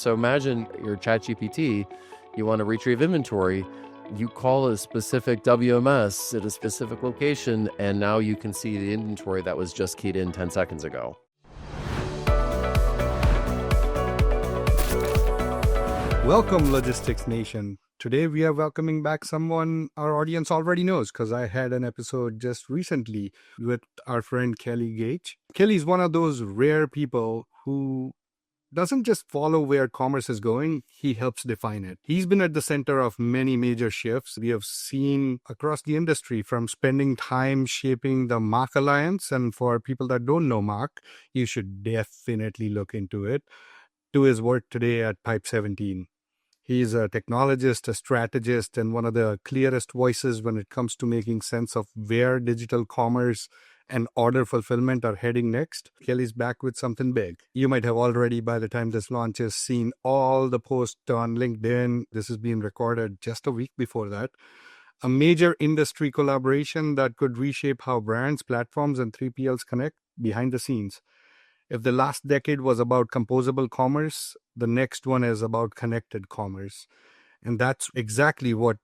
So imagine your ChatGPT, you want to retrieve inventory, you call a specific WMS at a specific location, and now you can see the inventory that was just keyed in 10 seconds ago. Welcome, Logistics Nation. Today we are welcoming back someone our audience already knows because I had an episode just recently with our friend Kelly Goetsch. Kelly is one of those rare people who doesn't just follow where commerce is going, he helps define it. He's been at the center of many major shifts we have seen across the industry, from spending time shaping the Mark Alliance, and for people that don't know Mark, you should definitely look into it, to his work today at Pipe 17. He's a technologist, a strategist, and one of the clearest voices when it comes to making sense of where digital commerce and order fulfillment are heading next. Kelly's back with something big. You might have already, by the time this launches, seen all the posts on LinkedIn. This is being recorded just a week before that. A major industry collaboration that could reshape how brands, platforms, and 3PLs connect behind the scenes. If the last decade was about composable commerce, the next one is about connected commerce. And that's exactly what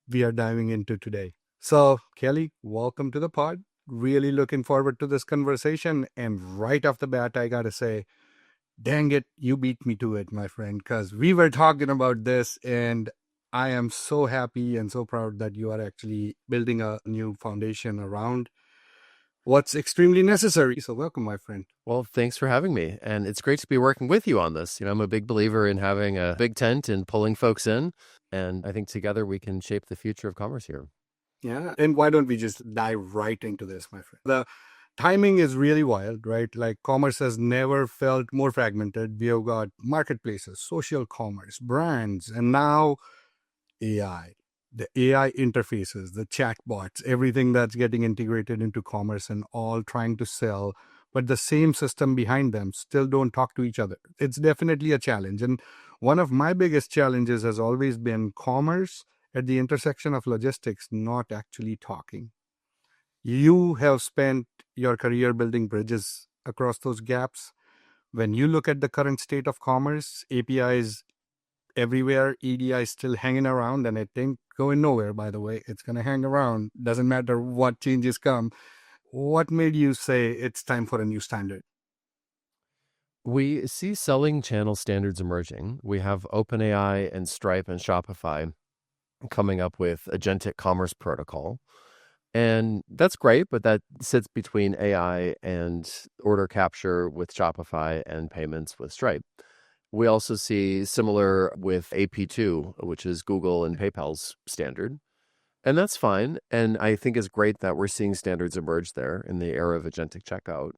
we are diving into today. So, Kelly, welcome to the pod. Really looking forward to this conversation. And right off the bat, I got to say, dang it, you beat me to it, my friend, because we were talking about this, and I am so happy and so proud that you are actually building a new foundation around what's extremely necessary. So welcome, my friend. Well, thanks for having me. And it's great to be working with you on this. I'm a big believer in having a big tent and pulling folks in. And I think together we can shape the future of commerce here. Yeah. And why don't we just dive right into this, my friend? The timing is really wild, right? Like, commerce has never felt more fragmented. We have got marketplaces, social commerce, brands, and now AI. The AI interfaces, the chatbots, everything that's getting integrated into commerce and all trying to sell, but the same system behind them still don't talk to each other. It's definitely a challenge. And one of my biggest challenges has always been commerce at the intersection of logistics not actually talking. You have spent your career building bridges across those gaps. When you look at the current state of commerce, APIs everywhere, EDI is still hanging around, and it ain't going nowhere, by the way. It's going to hang around. Doesn't matter what changes come. What made you say it's time for a new standard? We see selling channel standards emerging. We have OpenAI and Stripe and Shopify coming up with agentic commerce protocol. And that's great, but that sits between AI and order capture with Shopify and payments with Stripe. We also see similar with AP2, which is Google and PayPal's standard. And that's fine. And I think it's great that we're seeing standards emerge there in the era of agentic checkout.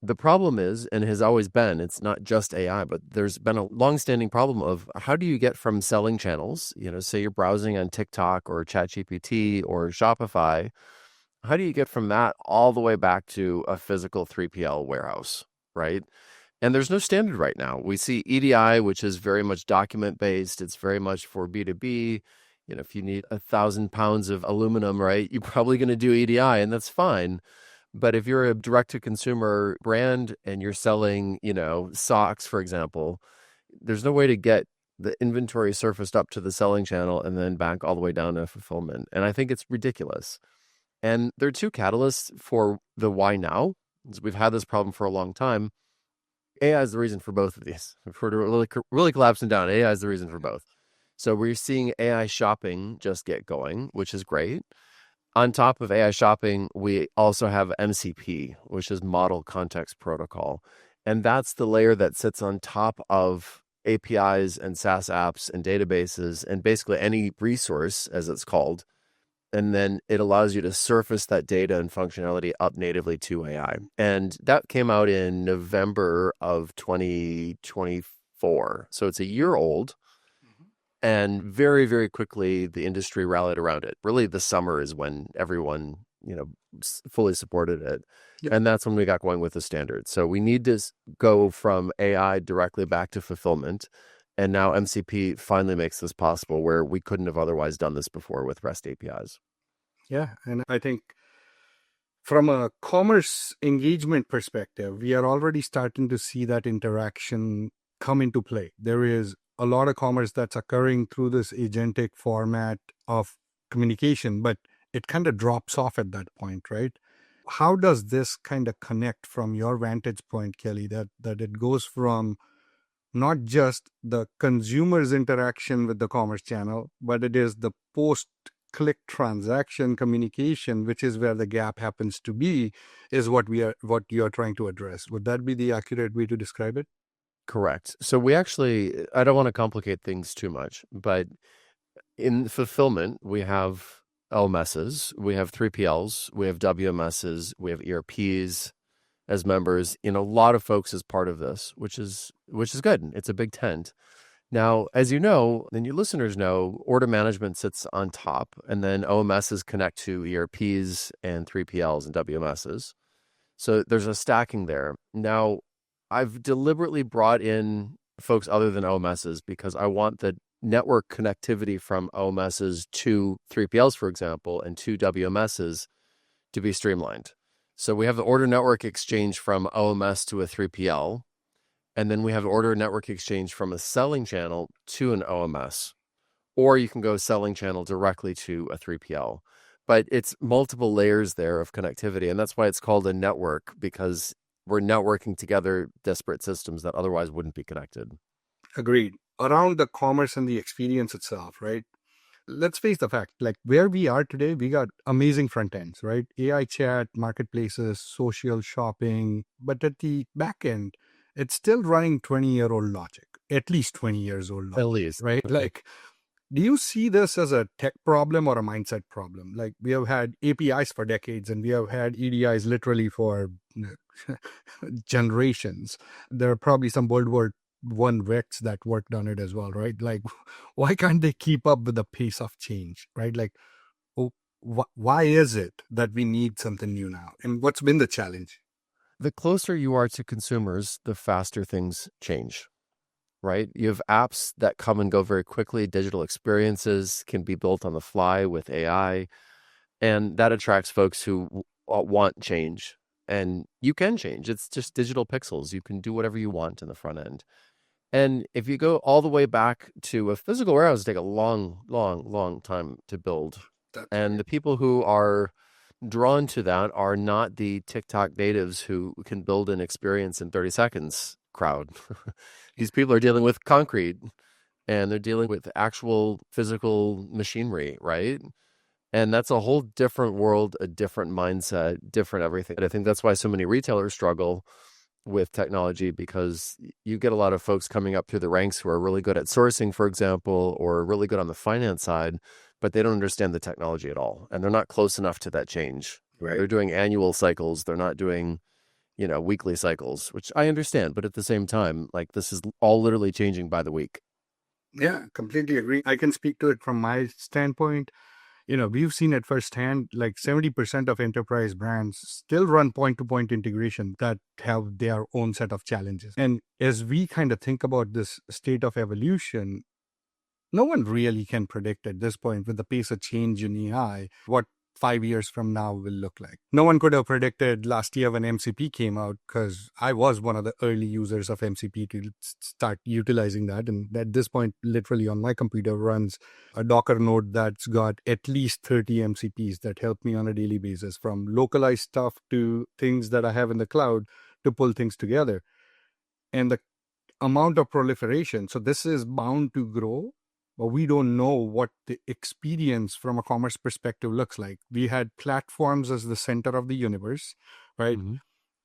The problem is, and has always been, it's not just AI, but there's been a longstanding problem of how do you get from selling channels, say you're browsing on TikTok or ChatGPT or Shopify, how do you get from that all the way back to a physical 3PL warehouse, right? And there's no standard right now. We see EDI, which is very much document-based. It's very much for B2B. If you need 1,000 pounds of aluminum, right, you're probably going to do EDI, and that's fine. But if you're a direct-to-consumer brand and you're selling, socks, for example, there's no way to get the inventory surfaced up to the selling channel and then back all the way down to fulfillment. And I think it's ridiculous. And there are two catalysts for the why now. We've had this problem for a long time. AI is the reason for both of these. If we're really collapsing down, AI is the reason for both. So we're seeing AI shopping just get going, which is great. On top of AI shopping, we also have MCP, which is Model Context Protocol. And that's the layer that sits on top of APIs and SaaS apps and databases and basically any resource, as it's called. And then it allows you to surface that data and functionality up natively to AI. And that came out in November of 2024. So it's a year old. And very, very quickly, the industry rallied around it. Really, the summer is when everyone, fully supported it. Yep. And that's when we got going with the standard. So we need to go from AI directly back to fulfillment. And now MCP finally makes this possible, where we couldn't have otherwise done this before with REST APIs. Yeah. And I think from a commerce engagement perspective, we are already starting to see that interaction come into play. There is a lot of commerce that's occurring through this agentic format of communication, but it kind of drops off at that point, right? How does this kind of connect from your vantage point, Kelly, that it goes from not just the consumer's interaction with the commerce channel, but it is the post click transaction communication, which is where the gap happens to be, is what you are trying to address. Would that be the accurate way to describe it? Correct. So I don't want to complicate things too much, but in fulfillment, we have LMSs, we have 3PLs, we have WMSs, we have ERPs as members, a lot of folks as part of this, which is good. It's a big tent. Now, as you know, and your listeners know, order management sits on top, and then OMSs connect to ERPs and 3PLs and WMSs. So there's a stacking there. Now, I've deliberately brought in folks other than OMSs because I want the network connectivity from OMSs to 3PLs, for example, and to WMSs to be streamlined. So we have the order network exchange from OMS to a 3PL, and then we have order network exchange from a selling channel to an OMS, or you can go selling channel directly to a 3PL. But it's multiple layers there of connectivity, and that's why it's called a network, because we're networking together disparate systems that otherwise wouldn't be connected. Agreed. Around the commerce and the experience itself, right? Let's face the fact, like where we are today, we got amazing front ends, right? AI chat, marketplaces, social shopping. But at the back end, it's still running 20-year-old logic, at least 20 years old At logic, least. right? Like, do you see this as a tech problem or a mindset problem? Like, we have had APIs for decades and we have had EDIs literally for generations. There are probably some World War One vets that worked on it as well, right? Like, why can't they keep up with the pace of change, right? Like, why is it that we need something new now? And what's been the challenge? The closer you are to consumers, the faster things change, right? You have apps that come and go very quickly. Digital experiences can be built on the fly with AI, and that attracts folks who want change. And you can change. It's just digital pixels. You can do whatever you want in the front end. And if you go all the way back to a physical warehouse, it take a long, long, long time to build. And the people who are drawn to that are not the TikTok natives who can build an experience in 30 seconds crowd. These people are dealing with concrete and they're dealing with actual physical machinery, right? And that's a whole different world, a different mindset, different everything. And I think that's why so many retailers struggle with technology, because you get a lot of folks coming up through the ranks who are really good at sourcing, for example, or really good on the finance side, but they don't understand the technology at all. And they're not close enough to that change. Right. They're doing annual cycles. They're not doing, weekly cycles, which I understand. But at the same time, like, this is all literally changing by the week. Yeah, completely agree. I can speak to it from my standpoint. We've seen it firsthand, like 70% of enterprise brands still run point-to-point integration that have their own set of challenges. And as we kind of think about this state of evolution, no one really can predict at this point with the pace of change in AI what 5 years from now will look like. No one could have predicted last year when MCP came out, because I was one of the early users of MCP to start utilizing that. And at this point, literally on my computer runs a Docker node that's got at least 30 MCPs that help me on a daily basis, from localized stuff to things that I have in the cloud to pull things together. And the amount of proliferation, so this is bound to grow, but we don't know what the experience from a commerce perspective looks like. We had platforms as the center of the universe, right? Mm-hmm.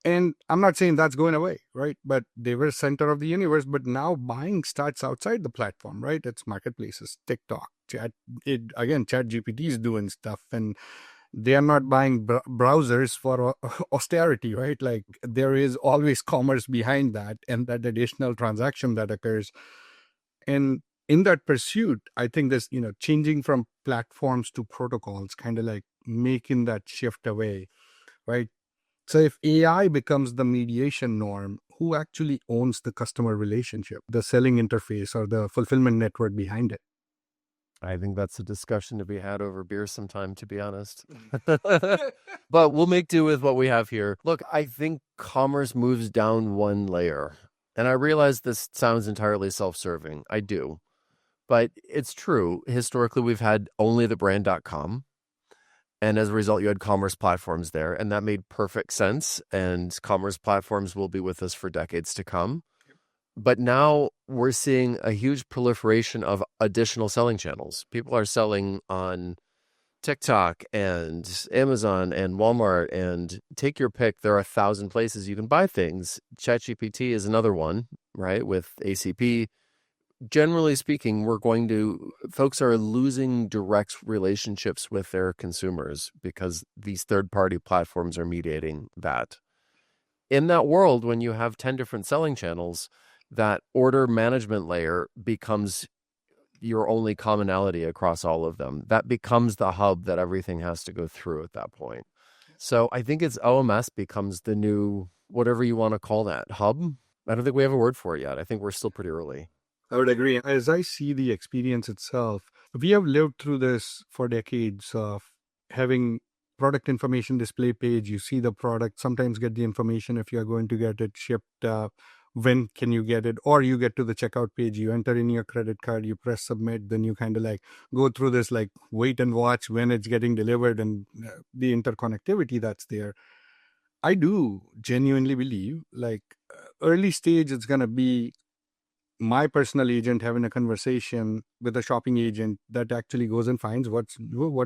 And I'm not saying that's going away, right? But they were center of the universe, but now buying starts outside the platform, right? It's marketplaces, TikTok, Chat GPT is doing stuff, and they are not buying browsers for austerity, right? Like, there is always commerce behind that and that additional transaction that occurs. And in that pursuit, I think this, changing from platforms to protocols, kind of like making that shift away, right? So if AI becomes the mediation norm, who actually owns the customer relationship, the selling interface, or the fulfillment network behind it? I think that's a discussion to be had over beer sometime, to be honest. But we'll make do with what we have here. Look, I think commerce moves down one layer. And I realize this sounds entirely self-serving. I do. But it's true. Historically, we've had only the brand.com. And as a result, you had commerce platforms there. And that made perfect sense. And commerce platforms will be with us for decades to come. But now we're seeing a huge proliferation of additional selling channels. People are selling on TikTok and Amazon and Walmart, and take your pick. There are 1,000 places you can buy things. ChatGPT is another one, right? With ACP. Generally speaking, folks are losing direct relationships with their consumers because these third-party platforms are mediating that. In that world, when you have 10 different selling channels, that order management layer becomes your only commonality across all of them. That becomes the hub that everything has to go through at that point. So I think it's OMS becomes the new, whatever you want to call that, hub. I don't think we have a word for it yet. I think we're still pretty early. I would agree. As I see the experience itself, we have lived through this for decades of having product information display page. You see the product, sometimes get the information if you're going to get it shipped. When can you get it? Or you get to the checkout page, you enter in your credit card, you press submit, then you kind of like go through this like wait and watch when it's getting delivered and the interconnectivity that's there. I do genuinely believe like early stage it's going to be my personal agent having a conversation with a shopping agent that actually goes and finds what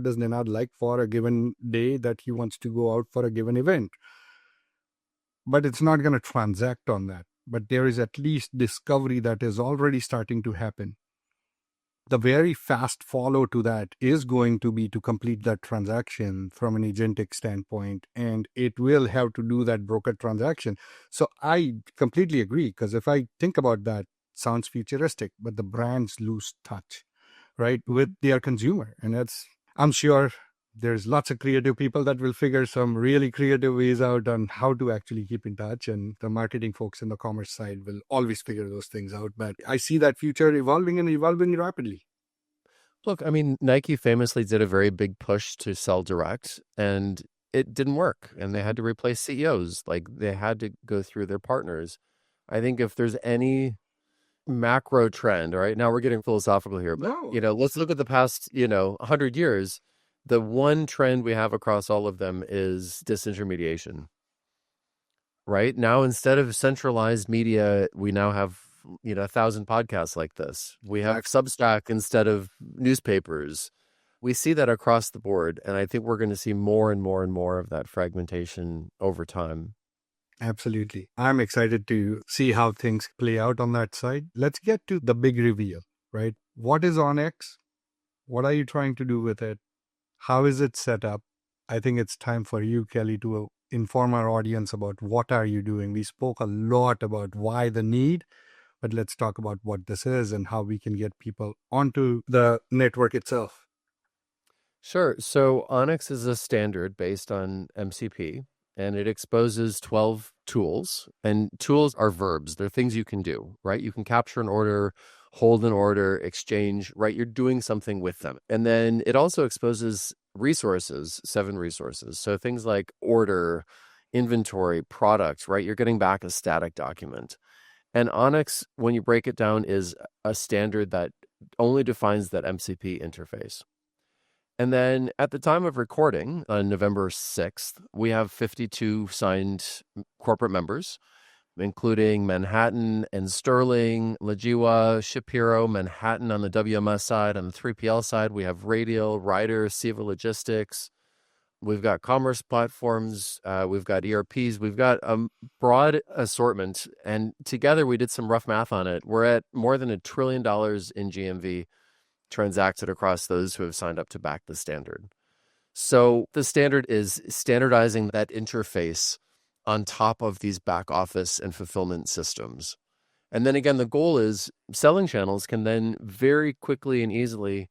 does Nenad like for a given day that he wants to go out for a given event. But it's not going to transact on that. But there is at least discovery that is already starting to happen. The very fast follow to that is going to be to complete that transaction from an agentic standpoint, and it will have to do that broker transaction. So I completely agree, because if I think about that, sounds futuristic, but the brands lose touch, right, with their consumer. And I'm sure there's lots of creative people that will figure some really creative ways out on how to actually keep in touch. And the marketing folks in the commerce side will always figure those things out. But I see that future evolving and evolving rapidly. Look, I mean, Nike famously did a very big push to sell direct, and it didn't work. And they had to replace CEOs. Like, they had to go through their partners. I think if there's any macro trend, all right, now we're getting philosophical here, but let's look at the past 100 years. The one trend we have across all of them is disintermediation. Right now, instead of centralized media, we now have 1,000 podcasts like this. We have Substack instead of newspapers. We see that across the board, and I think we're going to see more and more and more of that fragmentation over time. Absolutely. I'm excited to see how things play out on that side. Let's get to the big reveal, right? What is Onyx? What are you trying to do with it? How is it set up? I think it's time for you, Kelly, to inform our audience about what are you doing. We spoke a lot about why the need, but let's talk about what this is and how we can get people onto the network itself. Sure. So Onyx is a standard based on MCP, and it exposes 12 tools. And tools are verbs. They're things you can do, right? You can capture an order, hold an order, exchange, right? You're doing something with them. And then it also exposes resources, 7 resources. So things like order, inventory, product, right? You're getting back a static document. And Onyx, when you break it down, is a standard that only defines that MCP interface. And then at the time of recording, on November 6th, we have 52 signed corporate members, including Manhattan and Sterling, Lajiwa, Shapiro, Manhattan on the WMS side. On the 3PL side, we have Radial, Ryder, Siva Logistics. We've got commerce platforms. We've got ERPs. We've got a broad assortment. And together, we did some rough math on it. We're at more than $1 trillion in GMV transacted across those who have signed up to back the standard. So the standard is standardizing that interface on top of these back office and fulfillment systems. And then again, the goal is selling channels can then very quickly and easily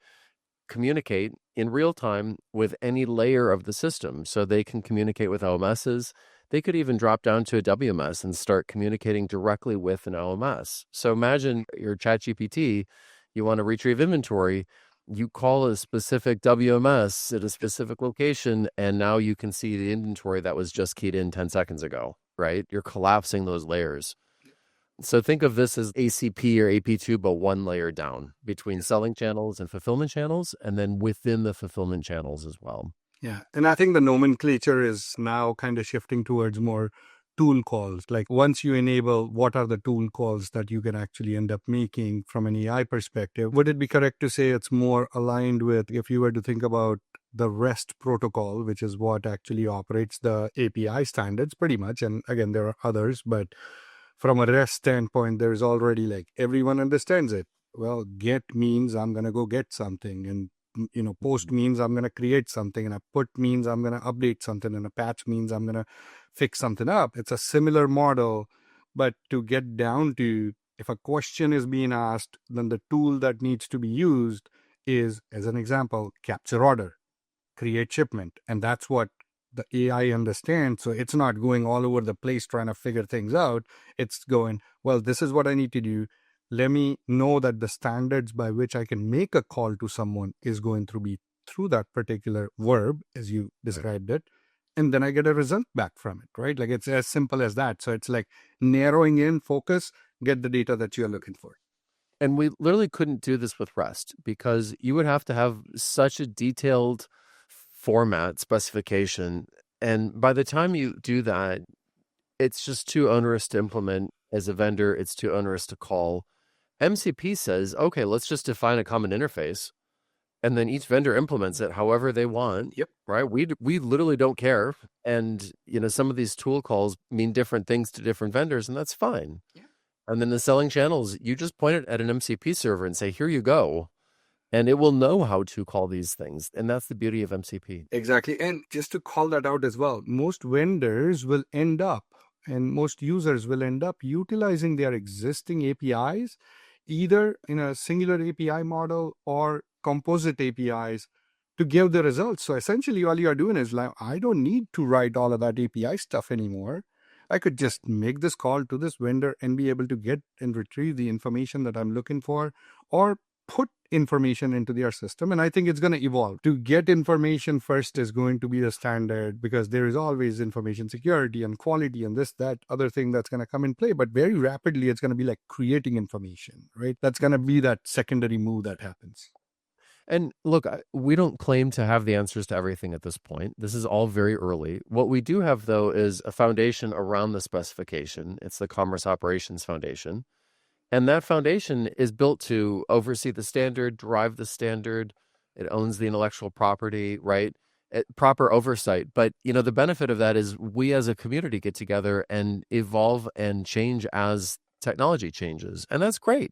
communicate in real time with any layer of the system. So they can communicate with OMSs. They could even drop down to a WMS and start communicating directly with an OMS. So imagine your ChatGPT, you want to retrieve inventory, you call a specific WMS at a specific location, and now you can see the inventory that was just keyed in 10 seconds ago, right? You're collapsing those layers. So think of this as ACP or AP2, but one layer down between selling channels and fulfillment channels, and then within the fulfillment channels as well. Yeah. And I think the nomenclature is now kind of shifting towards more tool calls. Like once you enable, what are the tool calls that you can actually end up making from an AI perspective? Would it be correct to say it's more aligned with, if you were to think about the REST protocol, which is what actually operates the API standards pretty much. And again, there are others, but from a REST standpoint, there's already like everyone understands it. Well, get means I'm going to go get something. And post means I'm going to create something, and a put means I'm going to update something, and a patch means I'm going to fix something up. It's a similar model, but to get down to, if a question is being asked, then the tool that needs to be used is, as an example, capture order, create shipment. And that's what the AI understands. So it's not going all over the place trying to figure things out. It's going, well, this is what I need to do. Let me know that the standards by which I can make a call to someone is going to be through that particular verb, as you described it. And then I get a result back from it, right? Like it's as simple as that. So it's like narrowing in focus, get the data that you're looking for. And we literally couldn't do this with REST because you would have to have such a detailed format specification. And by the time you do that, it's just too onerous to implement as a vendor. It's too onerous to call. MCP says, okay, let's just define a common interface. And then each vendor implements it however they want. Yep. Right. We literally don't care. And, some of these tool calls mean different things to different vendors, and that's fine. Yeah. And then the selling channels, you just point it at an MCP server and say, here you go. And it will know how to call these things. And that's the beauty of MCP. Exactly. And just to call that out as well, most vendors will end up, and most users will end up utilizing their existing APIs, either in a singular API model or composite APIs, to give the results. So essentially all you're doing is like, I don't need to write all of that API stuff anymore. I could just make this call to this vendor and be able to get and retrieve the information that I'm looking for, or put information into their system. And I think it's going to evolve. To get information first is going to be the standard, because there is always information security and quality and this, that, other thing that's going to come in play. But very rapidly, it's going to be like creating information, right? That's going to be that secondary move that happens. And look, we don't claim to have the answers to everything at this point. This is all very early. What we do have, though, is a foundation around the specification. It's the Commerce Operations Foundation. And that foundation is built to oversee the standard, drive the standard. It owns the intellectual property, right? Proper oversight. But, the benefit of that is we as a community get together and evolve and change as technology changes. And that's great,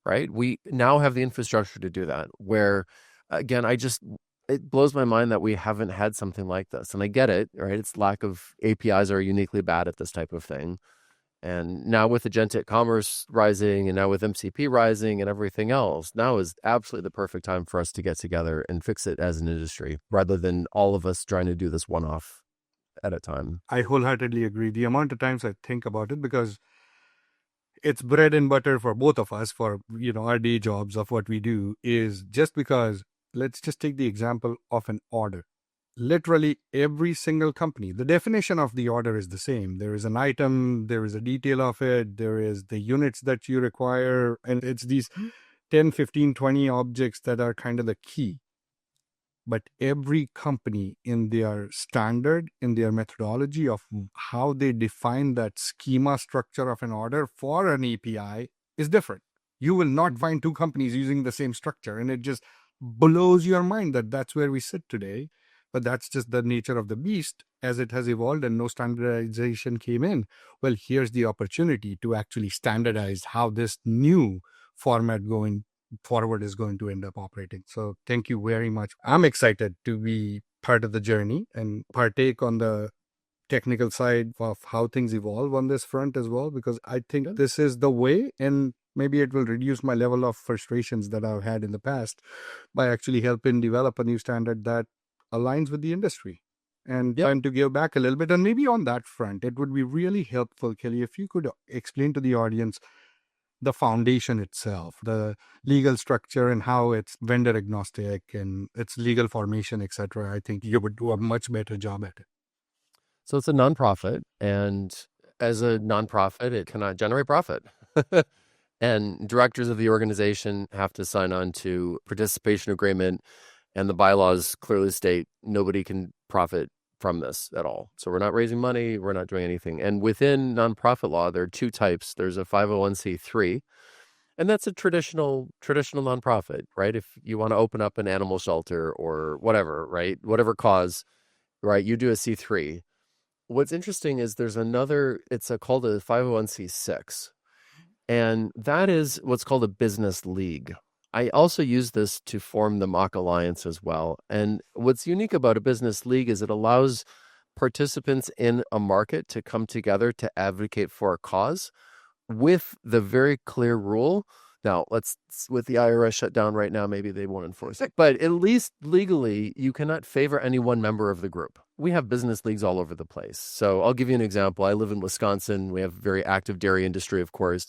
right? We now have the infrastructure to do that, where, again, it blows my mind that we haven't had something like this. And I get it, right? It's lack of APIs are uniquely bad at this type of thing. And now with agentic commerce rising, and now with MCP rising and everything else, now is absolutely the perfect time for us to get together and fix it as an industry, rather than all of us trying to do this one-off at a time. I wholeheartedly agree. The amount of times I think about it, because it's bread and butter for both of us, for our day jobs of what we do, is just because, let's just take the example of an order. Literally every single company, the definition of the order is the same. There is an item, there is a detail of it, there is the units that you require, and it's these 10, 15, 20 objects that are kind of the key. But every company, in their standard, in their methodology of how they define that schema structure of an order for an API, is different. You will not find two companies using the same structure, and it just blows your mind that that's where we sit today. But that's just the nature of the beast as it has evolved, and no standardization came in. Well, here's the opportunity to actually standardize how this new format going forward is going to end up operating. So thank you very much. I'm excited to be part of the journey and partake on the technical side of how things evolve on this front as well, because I think this is the way, and maybe it will reduce my level of frustrations that I've had in the past by actually helping develop a new standard that aligns with the industry. And trying to give back a little bit. And maybe on that front, it would be really helpful, Kelly, if you could explain to the audience the foundation itself, the legal structure, and how it's vendor agnostic and its legal formation, etc. I think you would do a much better job at it. So it's a nonprofit, and as a nonprofit, it cannot generate profit. And directors of the organization have to sign on to participation agreement, and the bylaws clearly state nobody can profit from this at all. So we're not raising money, we're not doing anything. And within nonprofit law, there are two types. There's a 501c3, and that's a traditional nonprofit, right? If you want to open up an animal shelter or whatever, right? Whatever cause, right? You do a C3. What's interesting is there's another, called a 501c6. And that is what's called a business league. I also use this to form the Mock Alliance as well. And what's unique about a business league is it allows participants in a market to come together to advocate for a cause with the very clear rule. Now, with the IRS shut down right now, maybe they won't enforce it. But at least legally, you cannot favor any one member of the group. We have business leagues all over the place. So I'll give you an example. I live in Wisconsin. We have a very active dairy industry, of course.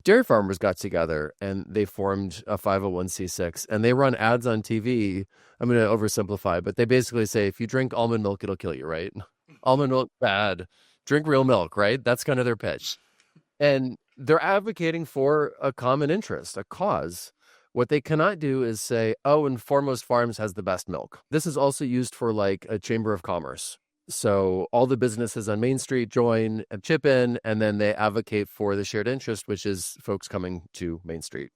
Dairy farmers got together and they formed a 501c6 and they run ads on TV. I'm going to oversimplify, but they basically say, if you drink almond milk, it'll kill you, right? Almond milk, bad. Drink real milk, right? That's kind of their pitch. And they're advocating for a common interest, a cause. What they cannot do is say, oh, and Foremost Farms has the best milk. This is also used for like a chamber of commerce. So all the businesses on Main Street join and chip in, and then they advocate for the shared interest, which is folks coming to Main Street.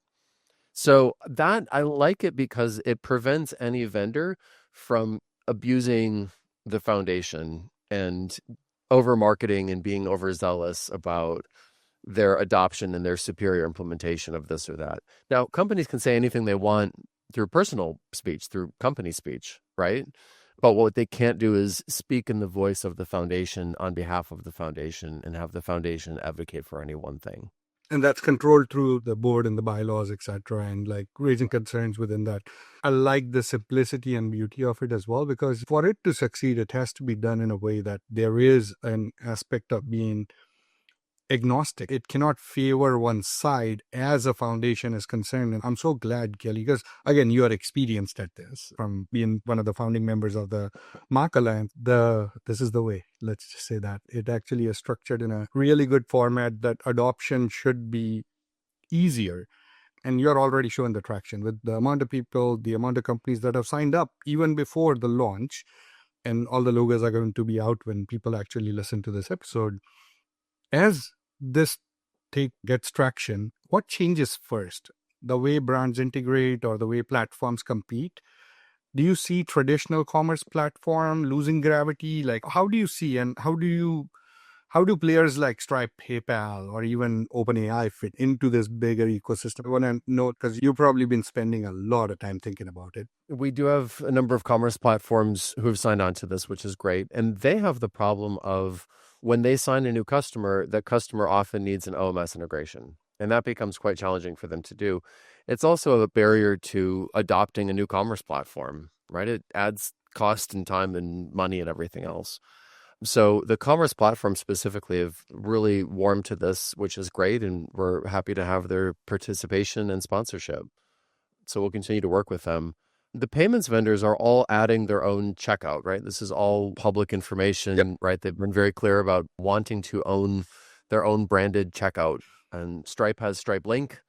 So that I like it because it prevents any vendor from abusing the foundation and over marketing and being overzealous about their adoption and their superior implementation of this or that. Now, companies can say anything they want through personal speech, through company speech, right? But what they can't do is speak in the voice of the foundation on behalf of the foundation and have the foundation advocate for any one thing. And that's controlled through the board and the bylaws, etc., and like raising concerns within that. I like the simplicity and beauty of it as well, because for it to succeed, it has to be done in a way that there is an aspect of being agnostic. It cannot favor one side as a foundation is concerned. And I'm so glad, Kelly, because again, you are experienced at this from being one of the founding members of the Mock Alliance. This is the way, let's just say that. It actually is structured in a really good format that adoption should be easier. And you're already showing the traction with the amount of people, the amount of companies that have signed up even before the launch. And all the logos are going to be out when people actually listen to this episode. As this gets traction, what changes first? The way brands integrate or the way platforms compete? Do you see traditional commerce platform losing gravity? Like, how do you see, and how do players like Stripe, PayPal, or even OpenAI fit into this bigger ecosystem? I want to know, because you've probably been spending a lot of time thinking about it. We do have a number of commerce platforms who have signed on to this, which is great. And they have the problem of when they sign a new customer, that customer often needs an OMS integration. And that becomes quite challenging for them to do. It's also a barrier to adopting a new commerce platform, right? It adds cost and time and money and everything else. So the commerce platforms specifically have really warmed to this, which is great. And we're happy to have their participation and sponsorship. So we'll continue to work with them. The payments vendors are all adding their own checkout, right? This is all public information, right? They've been very clear about wanting to own their own branded checkout. And Stripe has Stripe Link,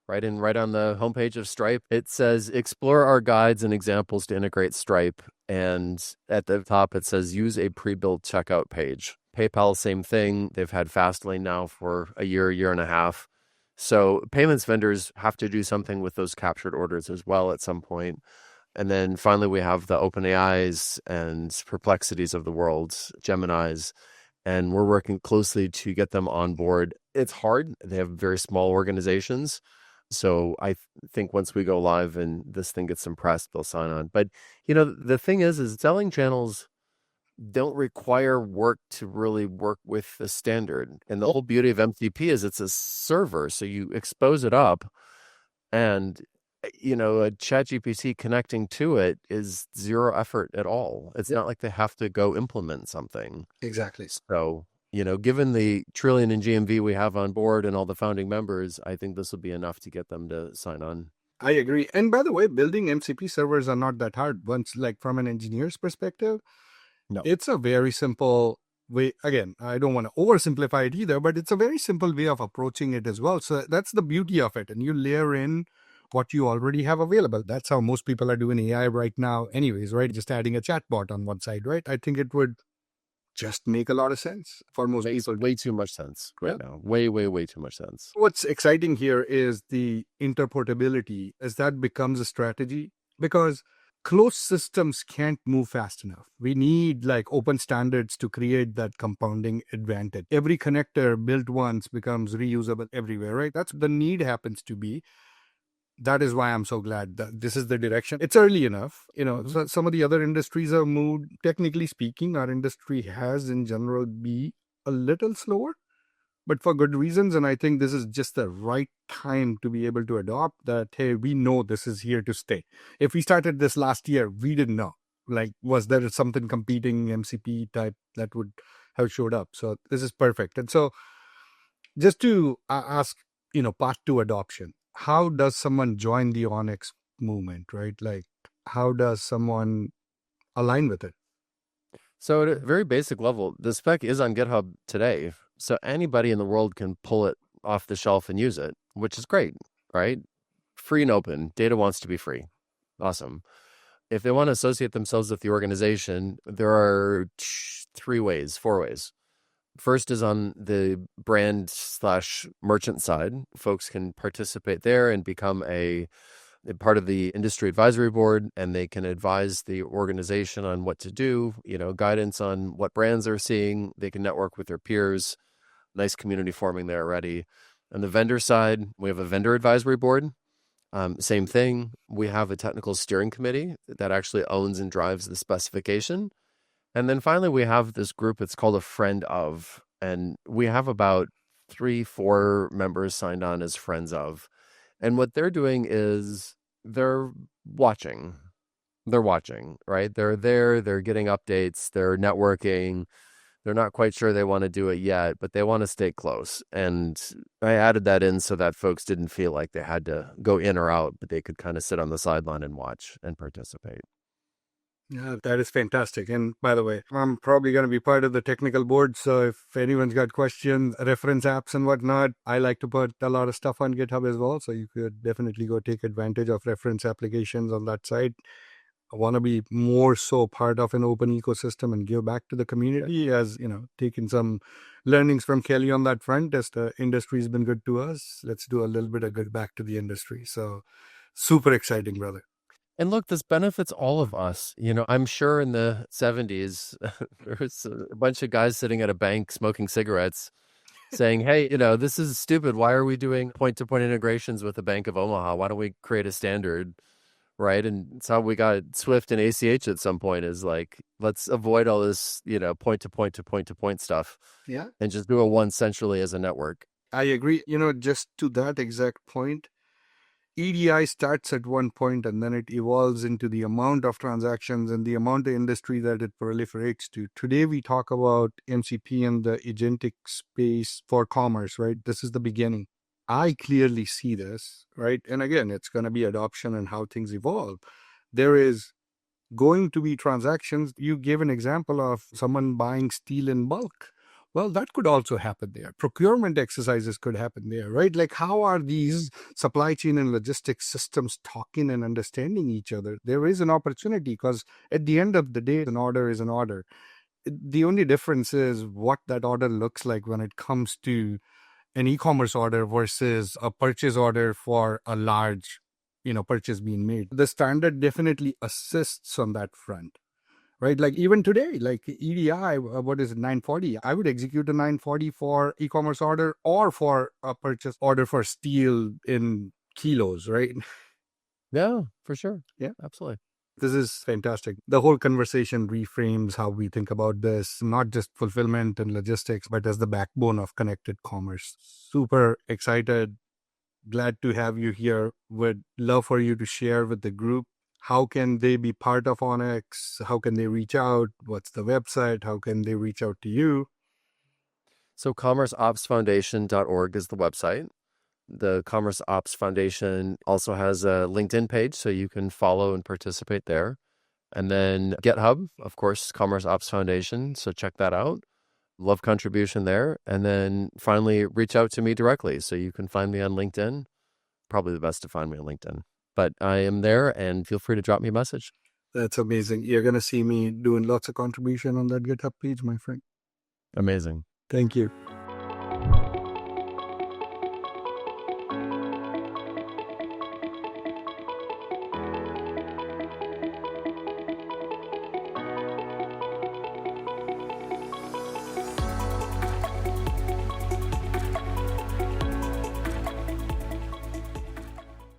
right? And right on the homepage of Stripe, it says, explore our guides and examples to integrate Stripe. And at the top, it says, use a pre-built checkout page. PayPal, same thing. They've had Fastlane now for a year and a half. So payments vendors have to do something with those captured orders as well at some point. And then finally, we have the OpenAIs and Perplexities of the world, Geminis, and we're working closely to get them on board. It's hard. They have very small organizations. So I think once we go live and this thing gets some press, they'll sign on. But, the thing is selling channels don't require work to really work with the standard. And the whole beauty of MCP is it's a server. So you expose it up and a ChatGPT connecting to it is zero effort at all. It's not like they have to go implement something. Exactly. So, given the trillion in GMV we have on board and all the founding members, I think this will be enough to get them to sign on. I agree. And by the way, building MCP servers are not that hard. Once, like from an engineer's perspective, No. It's a very simple way. Again, I don't want to oversimplify it either, but it's a very simple way of approaching it as well. So that's the beauty of it. And you layer in what you already have available. That's how most people are doing AI right now anyways, right? Just adding a chatbot on one side, right? I think it would just make a lot of sense for most Makes people. way too much sense right Yeah. now. Way too much sense. What's exciting here is the interportability as that becomes a strategy, because closed systems can't move fast enough. We need like open standards to create that compounding advantage. Every connector built once becomes reusable everywhere, right? That's the need happens to be. That is why I'm so glad that this is the direction. It's early enough, so some of the other industries have moved. Technically speaking, our industry has in general be a little slower, but for good reasons. And I think this is just the right time to be able to adopt that. Hey, we know this is here to stay. If we started this last year, we didn't know. Like, was there something competing MCP type that would have showed up? So this is perfect. And so just to ask, part two adoption, how does someone join the Onyx movement, right? Like, how does someone align with it? So at a very basic level, the spec is on GitHub today. So anybody in the world can pull it off the shelf and use it, which is great, right? Free and open. Data wants to be free. Awesome. If they want to associate themselves with the organization, there are four ways. First is on the brand/merchant side. Folks can participate there and become a part of the industry advisory board, and they can advise the organization on what to do, guidance on what brands they're seeing. They can network with their peers. Nice community forming there already. On the vendor side, we have a vendor advisory board. Same thing. We have a technical steering committee that actually owns and drives the specification. And then finally, we have this group. It's called a friend of, and we have about 3-4 members signed on as friends of. And what they're doing is they're watching. They're watching, right? They're there, they're getting updates, they're networking. They're not quite sure they want to do it yet, but they want to stay close. And I added that in so that folks didn't feel like they had to go in or out, but they could kind of sit on the sideline and watch and participate. Yeah, that is fantastic. And by the way, I'm probably going to be part of the technical board. So if anyone's got questions, reference apps and whatnot, I like to put a lot of stuff on GitHub as well. So you could definitely go take advantage of reference applications on that side. I want to be more so part of an open ecosystem and give back to the community, as, taking some learnings from Kelly on that front. As the industry's been good to us, let's do a little bit of good back to the industry. So super exciting, brother. And look, this benefits all of us. I'm sure in the 70s, there was a bunch of guys sitting at a bank smoking cigarettes saying, hey, this is stupid. Why are we doing point-to-point integrations with the Bank of Omaha? Why don't we create a standard, right? And it's how we got Swift and ACH at some point, is like, let's avoid all this, point-to-point to point-to-point stuff. Yeah. And just do it once centrally as a network. I agree. Just to that exact point, EDI starts at one point and then it evolves into the amount of transactions and the amount of industry that it proliferates to. Today, we talk about MCP and the agentic space for commerce, right? This is the beginning. I clearly see this, right? And again, it's going to be adoption and how things evolve. There is going to be transactions. You gave an example of someone buying steel in bulk. Well, that could also happen there. Procurement exercises could happen there, right? Like, how are these supply chain and logistics systems talking and understanding each other? There is an opportunity, because at the end of the day, an order is an order. The only difference is what that order looks like when it comes to an e-commerce order versus a purchase order for a large, purchase being made. The standard definitely assists on that front. Right, like even today, like EDI, what is it, 940? I would execute a 940 for e-commerce order or for a purchase order for steel in kilos, right? Yeah, for sure. Yeah, absolutely. This is fantastic. The whole conversation reframes how we think about this, not just fulfillment and logistics, but as the backbone of connected commerce. Super excited. Glad to have you here. Would love for you to share with the group. How can they be part of Onyx? How can they reach out? What's the website? How can they reach out to you? So commerceopsfoundation.org is the website. The Commerce Ops Foundation also has a LinkedIn page, so you can follow and participate there. And then GitHub, of course, Commerce Ops Foundation. So check that out. love contribution there. And then finally, reach out to me directly. So you can find me on LinkedIn. Probably the best to find me on LinkedIn. But I am there, and feel free to drop me a message. That's amazing. You're going to see me doing lots of contribution on that GitHub page, my friend. Amazing. Thank you.